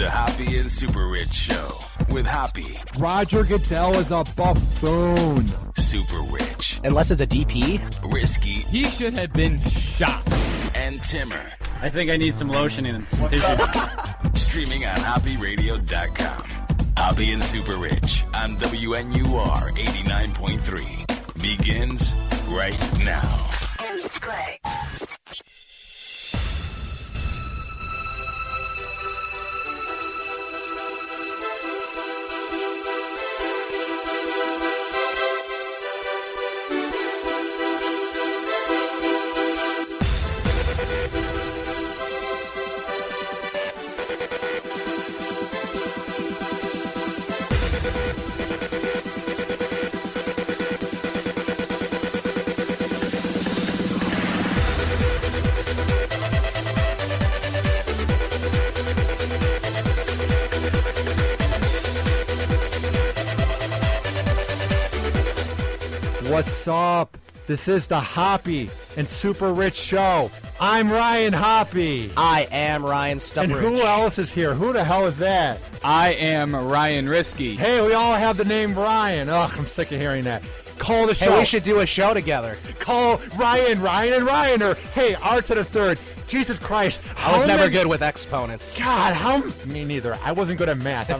The Hoppe and Super Rich Show with Hoppe. Roger Goodell is a buffoon. Super Rich. Unless it's a DP. Risky. He should have been shot. And Timmer. I think I need some lotion and some tissue. Streaming on HoppeRadio.com. Hoppe and Super Rich on WNUR 89.3. Begins right now. Play. What's up? This is the Hoppe and Super Rich Show. I'm Ryan Hoppe. I am Ryan Stupperich. And who else is here? Who the hell is that? I am Ryan Risky. Hey, we all have the name Ryan. Ugh, I'm sick of hearing that. Call the show. Hey, we should do a show together. Call Ryan, and Ryan, or hey, R to the third. Jesus Christ. I was never good with exponents. God, me neither. I wasn't good at math.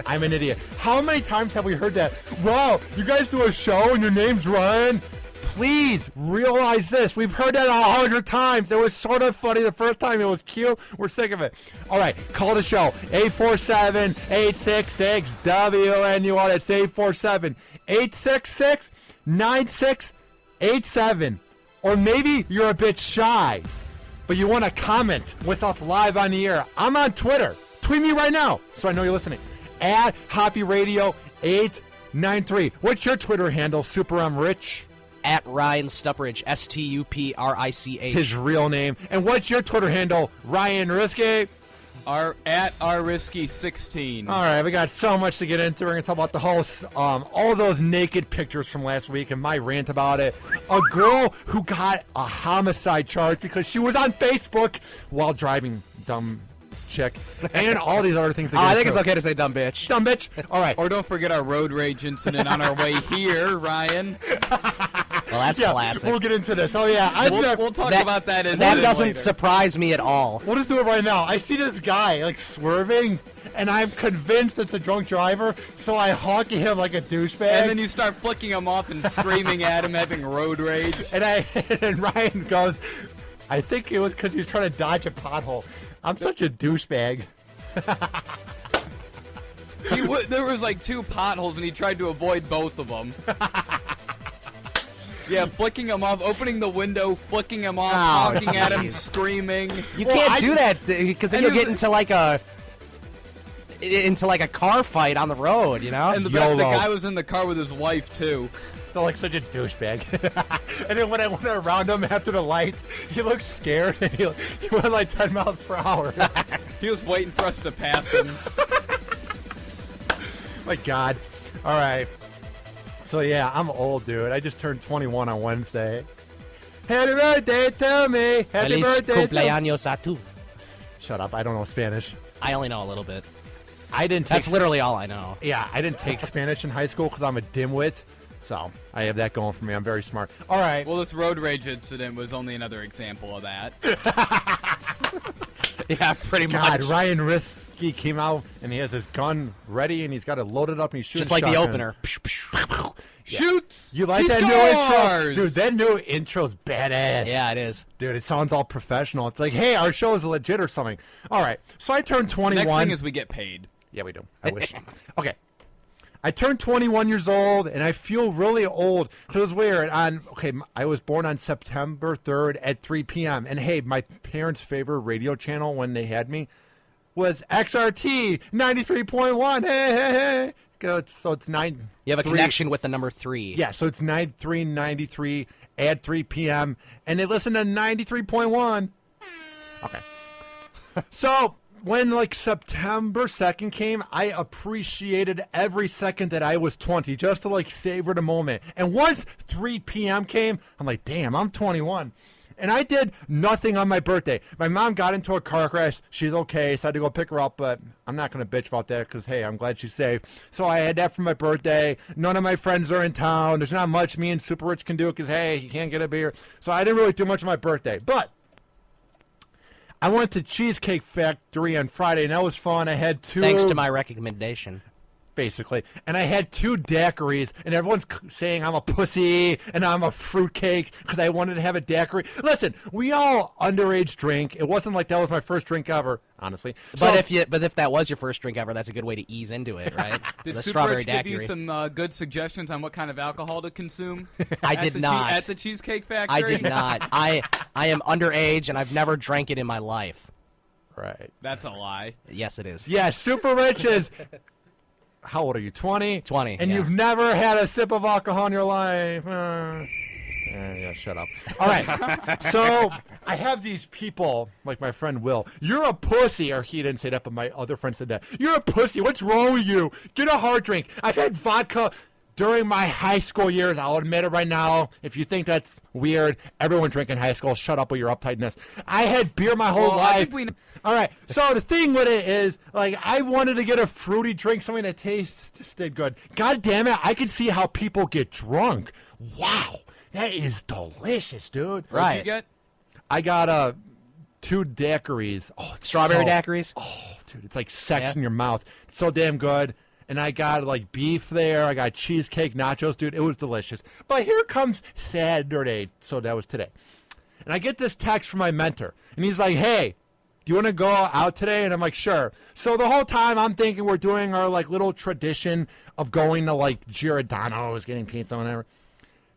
I'm an idiot. How many times have we heard that? Wow, you guys do a show and your name's Ryan? Please realize this. We've heard that 100 times. It was sort of funny the first time. It was cute. We're sick of it. All right, call the show. 847-866-WNUR. That's 847-866-9687. Or maybe you're a bit shy, but you want to comment with us live on the air. I'm on Twitter. Tweet me right now so I know you're listening. At Hoppe Radio 893. What's your Twitter handle, Super Rich? At Ryan Stupperich, Stuprich. His real name. And what's your Twitter handle, Ryan Risky? At rrisky16. All right, we got so much to get into. We're going to talk about the hosts, all those naked pictures from last week and my rant about it. A girl who got a homicide charge because she was on Facebook while driving, dumb chick, and all these other things. I think it's okay to say dumb bitch. Dumb bitch. All right. Or don't forget our road rage incident on our way here, Ryan. Well, that's classic. We'll get into this. Oh, yeah. We'll talk about that in That doesn't later. Surprise me at all. We'll just do it right now. I see this guy, like, swerving, and I'm convinced it's a drunk driver, so I honk at him like a douchebag. And then you start flicking him off and screaming at him, having road rage. And Ryan goes, I think it was because he was trying to dodge a pothole. I'm such a douchebag. There was like two potholes, and he tried to avoid both of them. Yeah, flicking him off, opening the window, flicking him off, honking at him, screaming. You can't do that because then you'll get into like a car fight on the road, you know? And the guy was in the car with his wife, too. Felt like such a douchebag. And then when I went around him after the light, he looked scared, and he went like 10 miles per hour. He was waiting for us to pass him. My God. All right. So, yeah, I'm old, dude. I just turned 21 on Wednesday. Happy birthday to me. Happy birthday cumpleaños a tu. Shut up. I don't know Spanish. I only know a little bit. That's literally all I know. Yeah, I didn't take Spanish in high school because I'm a dimwit. So, I have that going for me. I'm very smart. All right. Well, this road rage incident was only another example of that. Yeah, pretty much. God, Ryan Risky came out, and he has his gun ready, and he's got it loaded up, and he's shooting just like shotgun. the opener. Shoots! You like He that scores! new intro? Dude, that new intro's badass. Yeah, it is. Dude, it sounds all professional. It's like, hey, our show is legit or something. All right, so I turned 21. Next thing is we get paid. Yeah, we do. I wish. Okay. I turned 21 years old, and I feel really old. Because it was weird. I was born on September 3rd at 3 p.m. And, hey, my parents' favorite radio channel when they had me was XRT 93.1. Hey. So it's 9. You have a connection with the number 3. Yeah, so it's 93 at 3 p.m. And they listen to 93.1. Okay. So when like September 2nd came, I appreciated every second that I was 20 just to like savor the moment. And once 3 p.m. came, I'm like, damn, I'm 21. And I did nothing on my birthday. My mom got into a car crash. She's okay, so I had to go pick her up, but I'm not going to bitch about that because, hey, I'm glad she's safe. So I had that for my birthday. None of my friends are in town. There's not much me and Super Rich can do because, hey, you can't get a beer. So I didn't really do much on my birthday. But I went to Cheesecake Factory on Friday, and that was fun. I had 2. Thanks to my recommendation. Basically. And I had 2 daiquiris, and everyone's saying I'm a pussy and I'm a fruitcake because I wanted to have a daiquiri. Listen, we all underage drink. It wasn't like that was my first drink ever, honestly. But if that was your first drink ever, that's a good way to ease into it, right? Did the Super strawberry Rich give daiquiri. you some good suggestions on what kind of alcohol to consume? I did not. At the Cheesecake Factory? I did not. I am underage, and I've never drank it in my life. Right. That's a lie. Yes, it is. Yeah, Super Rich is... How old are you? 20? 20, And yeah. you've never had a sip of alcohol in your life? Yeah, shut up. All right. So I have these people, like my friend Will. You're a pussy. Or he didn't say that, but my other friend said that. You're a pussy. What's wrong with you? Get a hard drink. I've had vodka during my high school years. I'll admit it right now. If you think that's weird, everyone drinking high school, shut up with your uptightness. I had beer my whole Well, life. I think we... All right, so the thing with it is, like, I wanted to get a fruity drink, something that tasted good. God damn it, I could see how people get drunk. Wow, that is delicious, dude. Right. What'd you get? I got 2 daiquiris. Oh, it's Strawberry so- daiquiris? Oh, dude, it's like sex Yeah. in your mouth. It's so damn good. And I got, like, beef there. I got cheesecake, nachos, dude. It was delicious. But here comes Saturday, so that was today. And I get this text from my mentor. And he's like, hey, do you want to go out today? And I'm like, sure. So the whole time I'm thinking we're doing our, like, little tradition of going to, like, Giordano's, getting pizza, and whatever.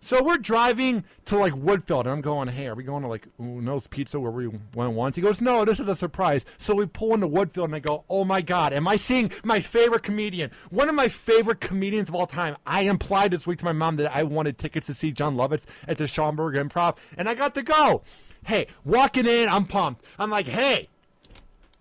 So we're driving to, like, Woodfield, and I'm going, hey, are we going to, like, Uno's Pizza where we went once? He goes, no, this is a surprise. So we pull into Woodfield, and I go, oh, my God, am I seeing my favorite comedian? One of my favorite comedians of all time. I implied this week to my mom that I wanted tickets to see Jon Lovitz at the Schaumburg Improv, and I got to go. Hey, walking in, I'm pumped. I'm like, hey.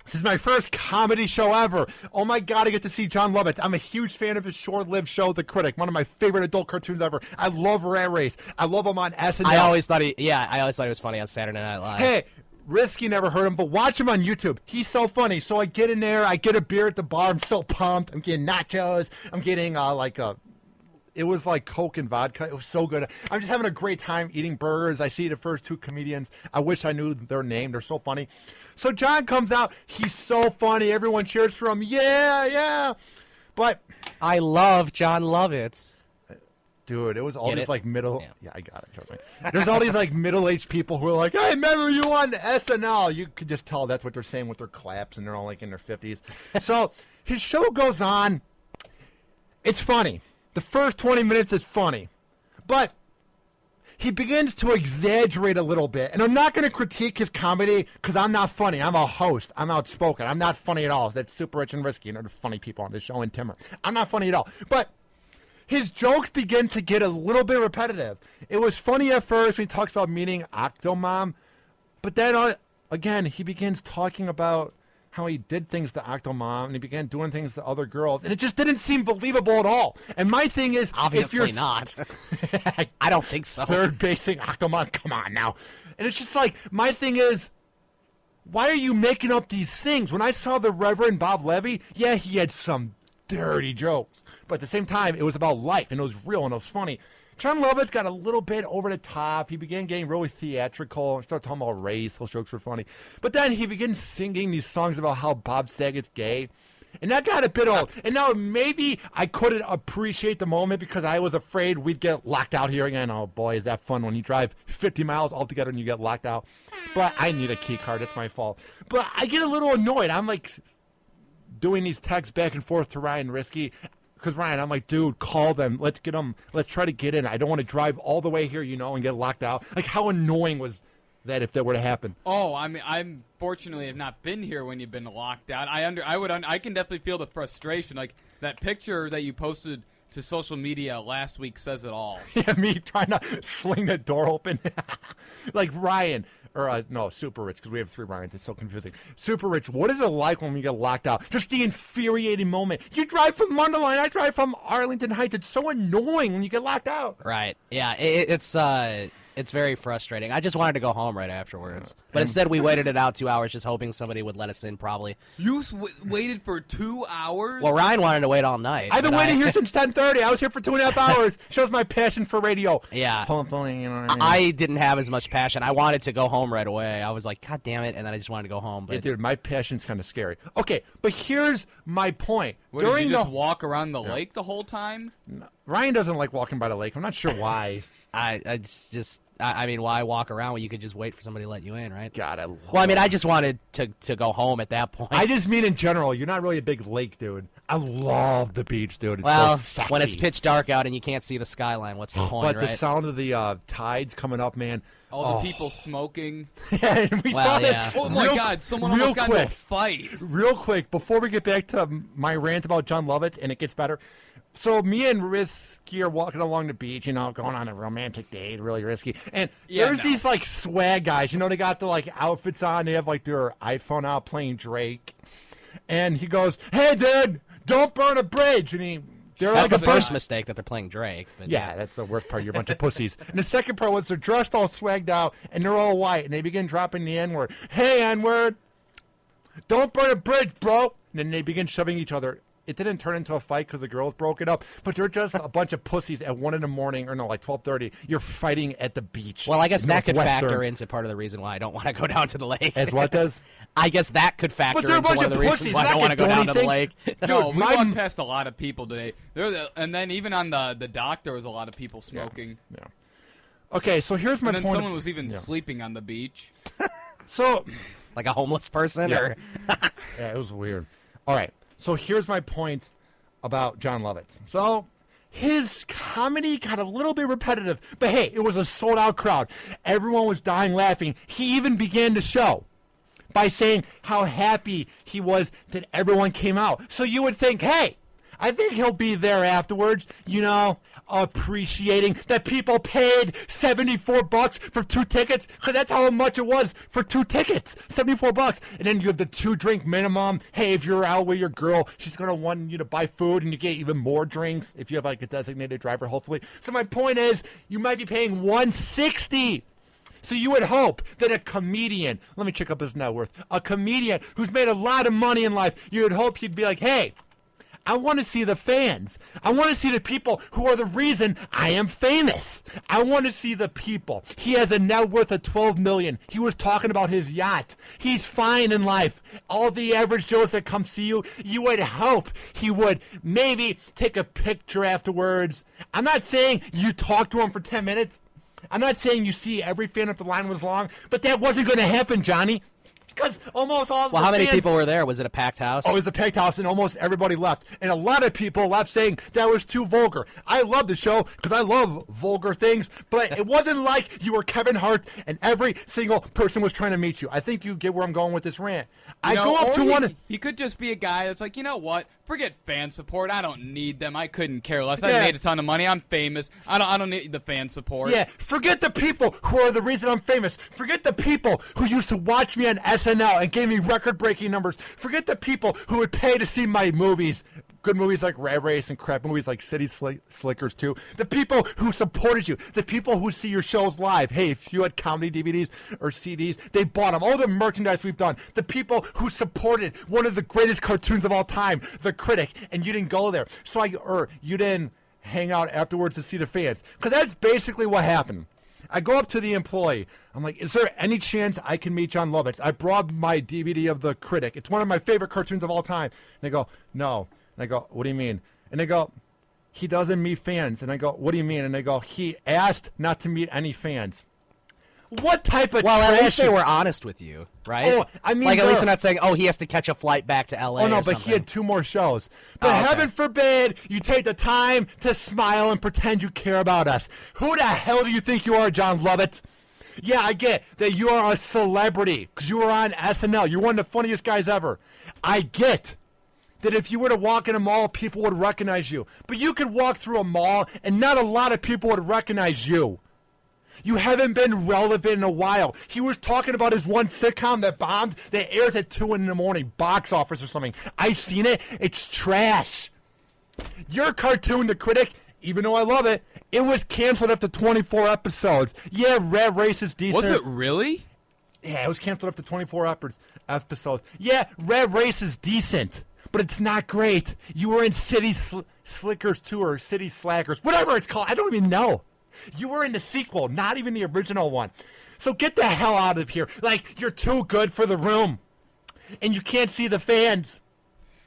This is my first comedy show ever. Oh, my God, I get to see Jon Lovitz. I'm a huge fan of his short-lived show, The Critic, one of my favorite adult cartoons ever. I love Rat Race. I love him on SNL. I always thought he was funny on Saturday Night Live. Hey, Risky never heard him, but watch him on YouTube. He's so funny. So I get in there. I get a beer at the bar. I'm so pumped. I'm getting nachos. I'm getting, it was like Coke and vodka. It was so good. I'm just having a great time eating burgers. I see the first 2 comedians. I wish I knew their name. They're so funny. So John comes out. He's so funny. Everyone cheers for him. Yeah, yeah. But I love Jon Lovitz. dude, it was all Get these it? like middle. Yeah. Yeah, I got it. Trust me. There's all these like middle-aged people who are like, "I remember you on SNL." You could just tell that's what they're saying with their claps, and they're all like in their 50s. So his show goes on. It's funny. The first 20 minutes is funny, but he begins to exaggerate a little bit. And I'm not going to critique his comedy because I'm not funny. I'm a host. I'm outspoken. I'm not funny at all. That's Super Rich and Risky. You know, the funny people on this show, and Timmer. I'm not funny at all. But his jokes begin to get a little bit repetitive. It was funny at first when he talks about meeting Octomom. But then, again, he begins talking about how he did things to Octomom, and he began doing things to other girls, and it just didn't seem believable at all. And my thing is, Obviously if you're not. I don't think so. third basing Octomom, come on now. And it's just like, my thing is, why are you making up these things? When I saw the Reverend Bob Levy, yeah, he had some dirty jokes, but at the same time, it was about life, and it was real, and it was funny. Jon Lovitz got a little bit over the top. He began getting really theatrical and started talking about race. Those jokes were funny. But then he began singing these songs about how Bob Saget's gay. And that got a bit old. And now maybe I couldn't appreciate the moment because I was afraid we'd get locked out here again. Oh, boy, is that fun when you drive 50 miles altogether and you get locked out. But I need a key card. It's my fault. But I get a little annoyed. I'm like doing these texts back and forth to Ryan Risky. Because, Ryan, I'm like, dude, call them. Let's get them. Let's try to get in. I don't want to drive all the way here, you know, and get locked out. Like, how annoying was that if that were to happen? Oh, I mean, I'm fortunately have not been here when you've been locked out. I can definitely feel the frustration. Like, that picture that you posted to social media last week says it all. Yeah, me trying to sling the door open. Like, Ryan. Or, no, Super Rich, because we have 3 Ryans. It's so confusing. Super Rich, what is it like when we get locked out? Just the infuriating moment. You drive from Mundelein. I drive from Arlington Heights. It's so annoying when you get locked out. Right. Yeah. It's It's very frustrating. I just wanted to go home right afterwards. But instead, we waited it out 2 hours just hoping somebody would let us in, probably. You waited for 2 hours? Well, Ryan wanted to wait all night. I've been waiting here since 10:30. I was here for 2.5 hours. Shows my passion for radio. Yeah. Hopefully, you know what I mean? I didn't have as much passion. I wanted to go home right away. I was like, God damn it, and then I just wanted to go home. But Yeah, dude, my passion's kind of scary. Okay, but here's my point. What, did you just walk around the lake the whole time? Ryan doesn't like walking by the lake. I'm not sure why. I mean, why walk around when you could just wait for somebody to let you in, right? God, I just wanted to go home at that point. I just mean in general. You're not really a big lake, dude. I love the beach, dude. It's well, so sexy. when it's pitch dark out and you can't see the skyline, what's the point, But right? the sound of the tides coming up, man. All the people smoking. Yeah, and we saw yeah. this. Oh my God! Someone almost got into a fight. Real quick, before we get back to my rant about Jon Lovitz, and it gets better. So me and Risky are walking along the beach, you know, going on a romantic date, really risky. And there's these like swag guys, you know, they got the like outfits on, they have like their iPhone out playing Drake. And he goes, "Hey, dude, don't burn a bridge." And that's the first mistake that they're playing Drake. But yeah, that's the worst part. You're a bunch of pussies. And the second part was they're dressed all swagged out, and they're all white, and they begin dropping the N-word. "Hey, N-word, don't burn a bridge, bro." And then they begin shoving each other. It didn't turn into a fight because the girls broke it up, but they're just a bunch of pussies at 1 a.m, or no, like 12:30. You're fighting at the beach. Well, I guess that could Northwestern. factor into part of the reason why I don't want to go down to the lake. As what does? I guess that could factor they're a into bunch one of of the reasons pussies. why I They're don't not want to go gonna down do to the lake. No, we my- walked past a lot of people today. And then even on the dock, there was a lot of people smoking. Yeah. Okay, so here's my And then point. someone was even sleeping on the beach. So, Like a homeless person? Yeah. Or yeah, it was weird. All right, so here's my point about Jon Lovitz. So his comedy got a little bit repetitive, but hey, it was a sold-out crowd. Everyone was dying laughing. He even began the show by saying how happy he was that everyone came out. So you would think, hey, I think he'll be there afterwards, you know, appreciating that people paid $74 for 2 tickets, because that's how much it was for 2 tickets, $74. And then you have the 2-drink minimum. Hey, if you're out with your girl, she's going to want you to buy food, and you get even more drinks if you have like a designated driver, hopefully. So my point is, you might be paying $160. So you would hope that a comedian, let me check up his net worth, a comedian who's made a lot of money in life, you would hope he'd be like, hey, I want to see the fans. I want to see the people who are the reason I am famous. I want to see the people. He has a net worth of $12 million. He was talking about his yacht. He's fine in life. All the average Joes that come see you, you would hope he would maybe take a picture afterwards. I'm not saying you talk to him for 10 minutes. I'm not saying you see every fan if the line was long, but that wasn't going to happen, Johnny. Because almost all well, how many people were there? Was it a packed house? Oh, it was a packed house, and almost everybody left. And a lot of people left saying that was too vulgar. I love the show because I love vulgar things, but it wasn't like you were Kevin Hart and every single person was trying to meet you. I think you get where I'm going with this rant. I go up to one. He could just be a guy that's like, you know what? Forget fan support. I don't need them. I couldn't care less. I Yeah. made a ton of money. I'm famous. I don't need the fan support. Yeah, forget the people who are the reason I'm famous. Forget the people who used to watch me on SNL and gave me record-breaking numbers. Forget the people who would pay to see my movies. Good movies like Rat Race and crap movies like City Slickers 2. The people who supported you. The people who see your shows live. Hey, if you had comedy DVDs or CDs, they bought them. All the merchandise we've done. The people who supported one of the greatest cartoons of all time, The Critic, and you didn't go there. Or you didn't hang out afterwards to see the fans. Because that's basically what happened. I go up to the employee. I'm like, is there any chance I can meet Jon Lovitz? I brought my DVD of The Critic. It's one of my favorite cartoons of all time. And they go, no. And I go, what do you mean? And they go, he doesn't meet fans. And I go, what do you mean? And they go, he asked not to meet any fans. What type of Well, at trash? least they were honest with you, right? Oh, I mean, like at least they're they're not saying, "Oh, he has to catch a flight back to L.A." Oh, no, or but he something. had 2 more shows. But Oh, okay. heaven forbid you take the time to smile and pretend you care about us. Who the hell do you think you are, Jon Lovitz? Yeah, I get that you are a celebrity because you were on SNL. You're one of the funniest guys ever. I get that if you were to walk in a mall, people would recognize you. But you could walk through a mall and not a lot of people would recognize you. You haven't been relevant in a while. He was talking about his one sitcom that bombed that airs at 2 in the morning, box office or something. I've seen it. It's trash. Your cartoon, The Critic, even though I love it, it was canceled after 24 episodes. Yeah, Rat Race is decent. Was it really? Yeah, it was canceled after 24 episodes. Yeah, Rat Race is decent, but it's not great. You were in City Slickers 2 or City Slackers, whatever it's called. I don't even know. You were in the sequel, not even the original one. So get the hell out of here. Like, you're too good for the room, and you can't see the fans.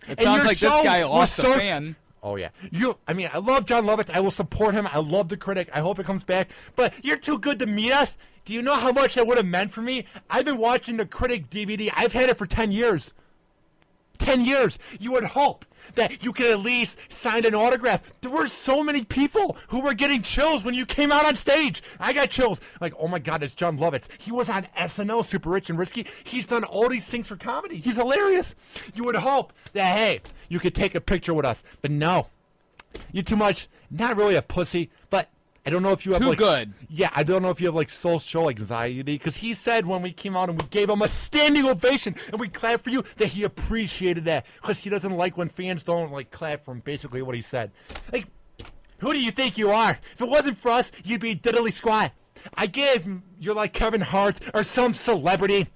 It sounds like this guy lost a fan. Oh, yeah. I love Jon Lovitz. I will support him. I love The Critic. I hope it comes back. But you're too good to meet us. Do you know how much that would have meant for me? I've been watching The Critic DVD. I've had it for 10 years. 10 years. You would hope that you could at least sign an autograph. There were so many people who were getting chills when you came out on stage. I got chills. Like, oh my God, it's Jon Lovitz. He was on SNL, Super Rich and Risky. He's done all these things for comedy. He's hilarious. You would hope that, hey, you could take a picture with us. But no. You're too much, not really a pussy, but I don't know if you have too good. Yeah, I don't know if you have social anxiety, because he said when we came out and we gave him a standing ovation and we clapped for you that he appreciated that, because he doesn't like when fans don't clap for him. Basically, what he said. Like, who do you think you are? If it wasn't for us, you'd be diddly squat. I gave you're like Kevin Hart or some celebrity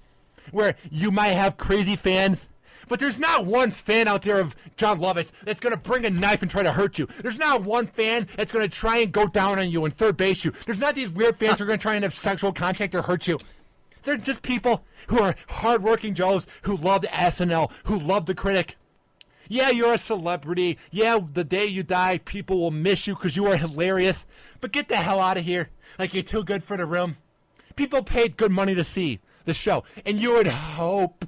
where you might have crazy fans. But there's not one fan out there of Jon Lovitz that's going to bring a knife and try to hurt you. There's not one fan that's going to try and go down on you and third base you. There's not these weird fans who are going to try and have sexual contact or hurt you. They're just people who are hardworking Joes who love the SNL, who love The Critic. Yeah, you're a celebrity. Yeah, the day you die, people will miss you because you are hilarious. But get the hell out of here. Like, you're too good for the room. People paid good money to see the show. And you would hope,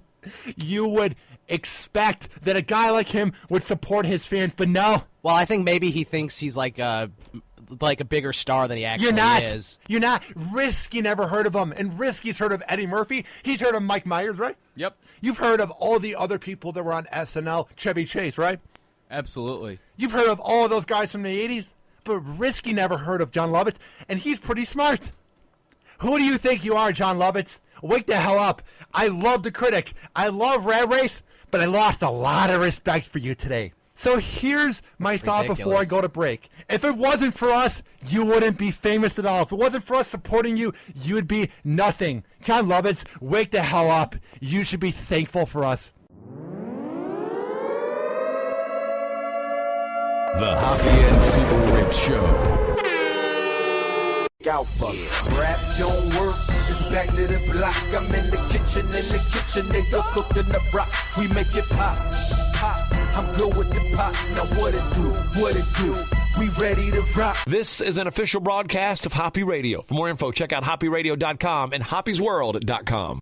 you would expect that a guy like him would support his fans, but no. Well, I think maybe he thinks he's like a bigger star than he actually is. You're not. Risky never heard of him, and Risky's heard of Eddie Murphy. He's heard of Mike Myers, right? Yep. You've heard of all the other people that were on SNL, Chevy Chase, right? Absolutely. You've heard of all of those guys from the 80s, but Risky never heard of Jon Lovitz, and he's pretty smart. Who do you think you are, Jon Lovitz? Wake the hell up. I love The Critic. I love Rat Race, but I lost a lot of respect for you today. So here's my thought before I go to break. If it wasn't for us, you wouldn't be famous at all. If it wasn't for us supporting you, you'd be nothing. Jon Lovitz, wake the hell up. You should be thankful for us. The Hoppe and Super Rich Show. Out for rap don't work. It's back to the block. I'm in the kitchen, nigga cooking the rocks. We make it pop, pop. I'm good with the pop. Now what it do? We ready to rock. This is an official broadcast of Hoppe Radio. For more info, check out hopperadio.com and hoppesworld.com.